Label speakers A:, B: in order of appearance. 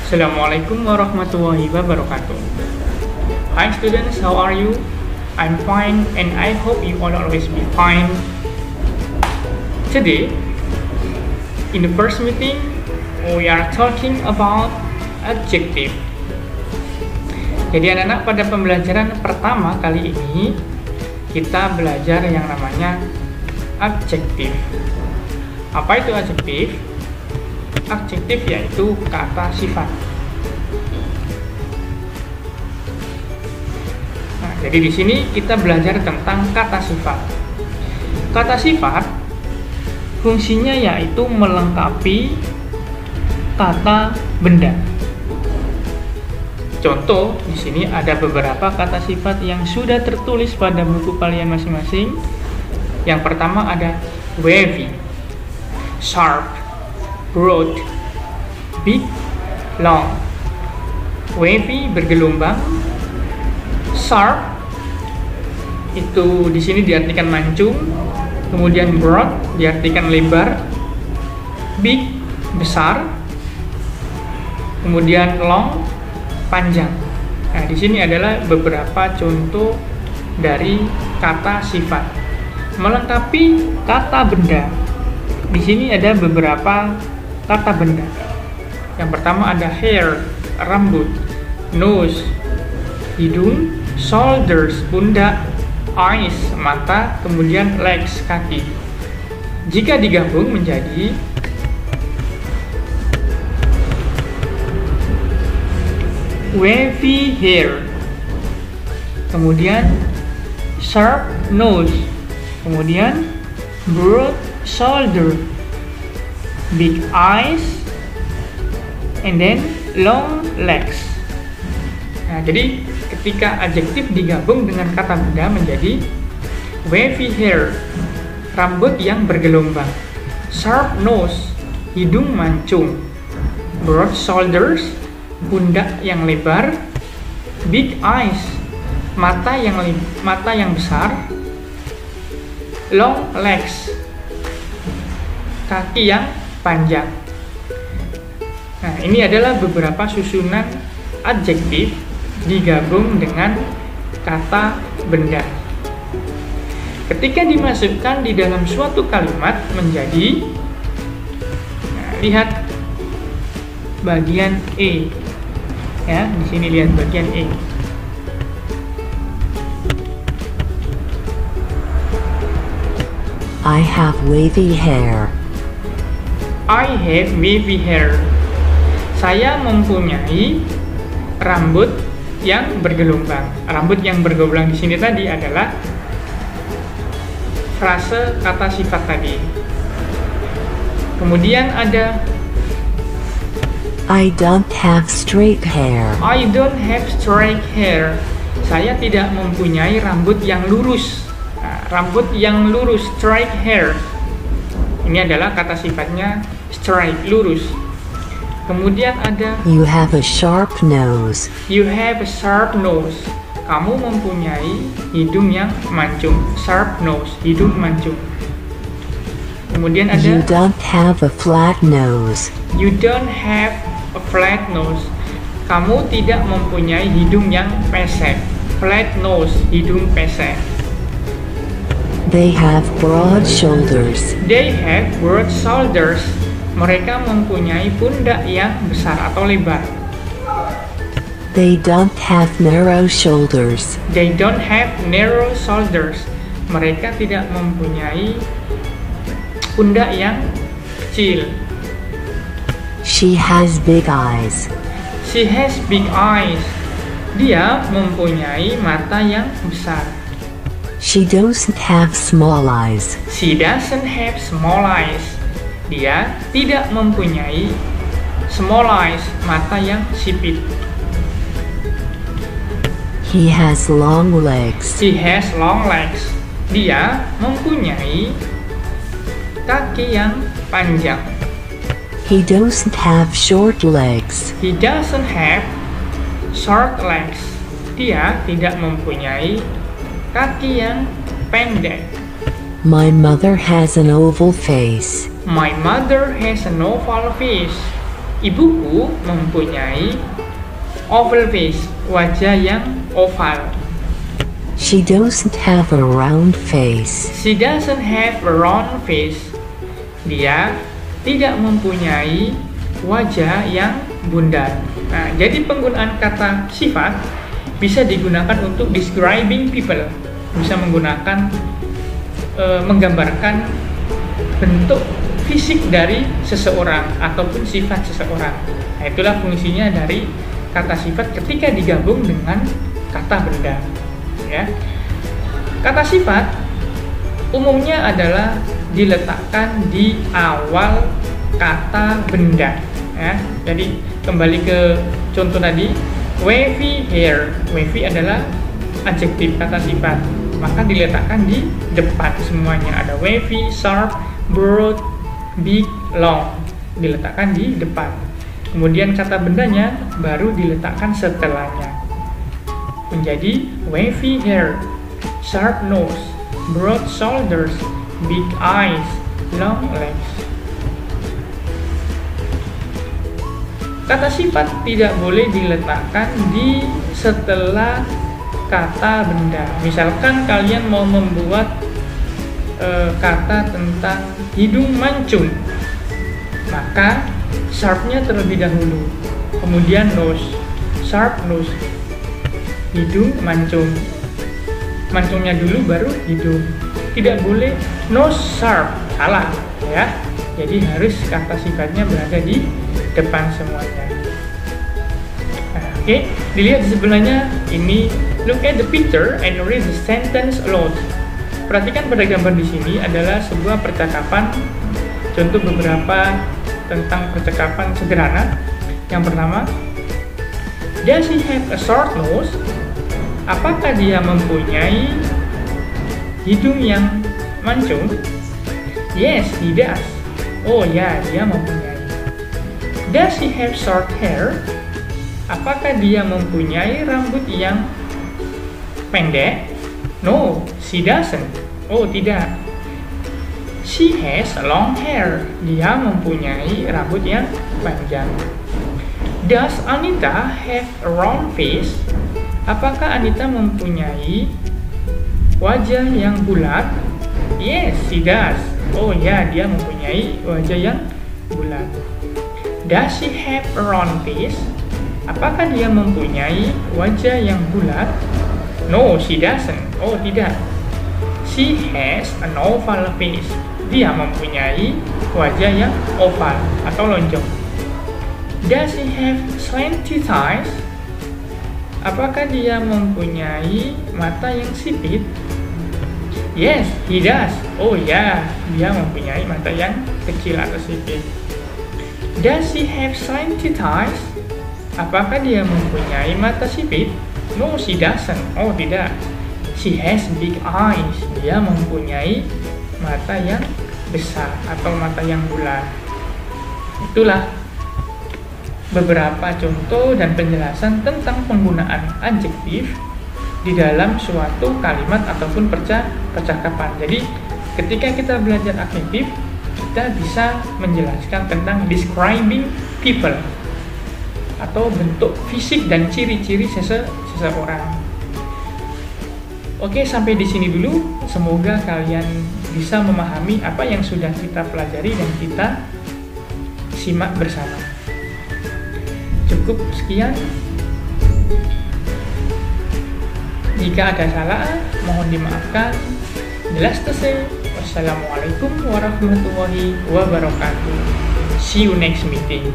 A: Assalamualaikum warahmatullahi wabarakatuh. Hi students, how are you? I'm fine and I hope you all always be fine. Today, in the first meeting, we are talking about adjective. Jadi anak-anak, pada pembelajaran pertama kali ini kita belajar yang namanya adjektif. Apa itu adjektif? Adjektif yaitu kata sifat. Nah, jadi di sini kita belajar tentang kata sifat. Kata sifat fungsinya yaitu melengkapi kata benda. Contoh, di sini ada beberapa kata sifat yang sudah tertulis pada buku kalian masing-masing. Yang pertama ada wavy, sharp, broad, big, long. Wavy bergelombang, sharp itu di sini diartikan mancung, kemudian broad diartikan lebar, big besar, kemudian long panjang. Nah, di sini adalah beberapa contoh dari kata sifat melengkapi kata benda. Di sini ada beberapa kata benda. Yang pertama ada hair, rambut, nose, hidung, shoulders, pundak, eyes, mata, kemudian legs, kaki. Jika digabung menjadi wavy hair, kemudian sharp nose, kemudian broad shoulder, big eyes, and then long legs. Nah, jadi ketika adjektif digabung dengan kata benda menjadi wavy hair, rambut yang bergelombang, sharp nose, hidung mancung, broad shoulders, pundak yang lebar, big eyes, mata yang besar, long legs, kaki yang panjang. Nah, ini adalah beberapa susunan adjektif digabung dengan kata benda. Ketika dimasukkan di dalam suatu kalimat menjadi, nah, lihat bagian E. Ya, di sini lihat bagian E.
B: I have wavy hair.
A: I have wavy hair. Saya mempunyai rambut yang bergelombang. Rambut yang bergelombang di sini tadi adalah frase kata sifat tadi. Kemudian ada
B: I don't have straight hair.
A: I don't have straight hair. Saya tidak mempunyai rambut yang lurus. Nah, rambut yang lurus, straight hair. Ini adalah kata sifatnya straight, lurus. Kemudian ada
B: You have a sharp nose.
A: you have a sharp nose. Kamu mempunyai hidung yang mancung. Sharp nose, hidung mancung. Kemudian ada
B: You don't have a flat nose.
A: you don't have a flat nose. Kamu tidak mempunyai hidung yang pesek. Flat nose, hidung pesek.
B: They have broad shoulders.
A: They have broad shoulders. Mereka mempunyai pundak yang besar atau lebar.
B: They don't have narrow shoulders.
A: They don't have narrow shoulders. Mereka tidak mempunyai pundak yang kecil.
B: She has big eyes.
A: She has big eyes. Dia mempunyai mata yang besar.
B: She doesn't have small eyes.
A: She doesn't have small eyes. Dia tidak mempunyai small eyes, mata yang sipit.
B: He has long legs.
A: He has long legs. Dia mempunyai kaki yang panjang.
B: He doesn't have short legs.
A: He doesn't have short legs. Dia tidak mempunyai kaki yang pendek.
B: My mother has an oval face.
A: My mother has an oval face. Ibuku mempunyai oval face, wajah yang oval.
B: She doesn't have a round face.
A: She doesn't have a round face. Dia tidak mempunyai wajah yang bundar. Nah, jadi penggunaan kata sifat bisa digunakan untuk describing people. Bisa menggunakan menggambarkan bentuk fisik dari seseorang ataupun sifat seseorang. Nah, itulah fungsinya dari kata sifat ketika digabung dengan kata benda. Ya. Kata sifat umumnya adalah diletakkan di awal kata benda. Ya. Jadi kembali ke contoh tadi, wavy hair. Wavy adalah adjektif kata sifat, maka diletakkan di depan semuanya. Ada wavy, sharp, broad, big, long, diletakkan di depan. Kemudian kata bendanya baru diletakkan setelahnya. Menjadi wavy hair, sharp nose, broad shoulders, big eyes, long legs. Kata sifat tidak boleh diletakkan di setelah kata benda. Misalkan kalian mau membuat kata tentang hidung mancung, maka sharpnya terlebih dahulu, kemudian nose, sharp nose, hidung mancung, mancungnya dulu baru hidung. Tidak boleh nose sharp, salah ya. Jadi harus kata sifatnya berada di depan semuanya. Nah, oke, dilihat di sebelahnya ini. Look at the picture and read the sentence aloud. Perhatikan pada gambar di sini adalah sebuah percakapan. Contoh beberapa tentang percakapan sederhana. Yang pertama, does he have a short nose? Apakah dia mempunyai hidung yang mancung? Yes, he does. Oh ya, dia mempunyai. Does he have short hair? Apakah dia mempunyai rambut yang pendek? No, she doesn't. Oh, tidak. She has long hair. Dia mempunyai rambut yang panjang. Does Anita have a round face? Apakah Anita mempunyai wajah yang bulat? Yes, she does. Oh ya, dia mempunyai wajah yang bulat. Does she have a round face? Apakah dia mempunyai wajah yang bulat? No, she doesn't. Oh, tidak. She has an oval face. Dia mempunyai wajah yang oval atau lonjong. Does he have slanty eyes? Apakah dia mempunyai mata yang sipit? Yes, he does. Oh ya, dia mempunyai mata yang kecil atau sipit. Does he have slanty eyes? Apakah dia mempunyai mata sipit? No, she doesn't. Oh, tidak. She has big eyes. Dia mempunyai mata yang besar atau mata yang bulat. Itulah beberapa contoh dan penjelasan tentang penggunaan adjektif di dalam suatu kalimat ataupun percakapan. Jadi, ketika kita belajar adjektif, kita bisa menjelaskan tentang describing people atau bentuk fisik dan ciri-ciri seseorang. Oke, sampai di sini dulu. Semoga kalian bisa memahami apa yang sudah kita pelajari dan kita simak bersama. Cukup sekian. Jika ada salah, mohon dimaafkan. Jelas selesai. Wassalamualaikum warahmatullahi wabarakatuh. See you next meeting.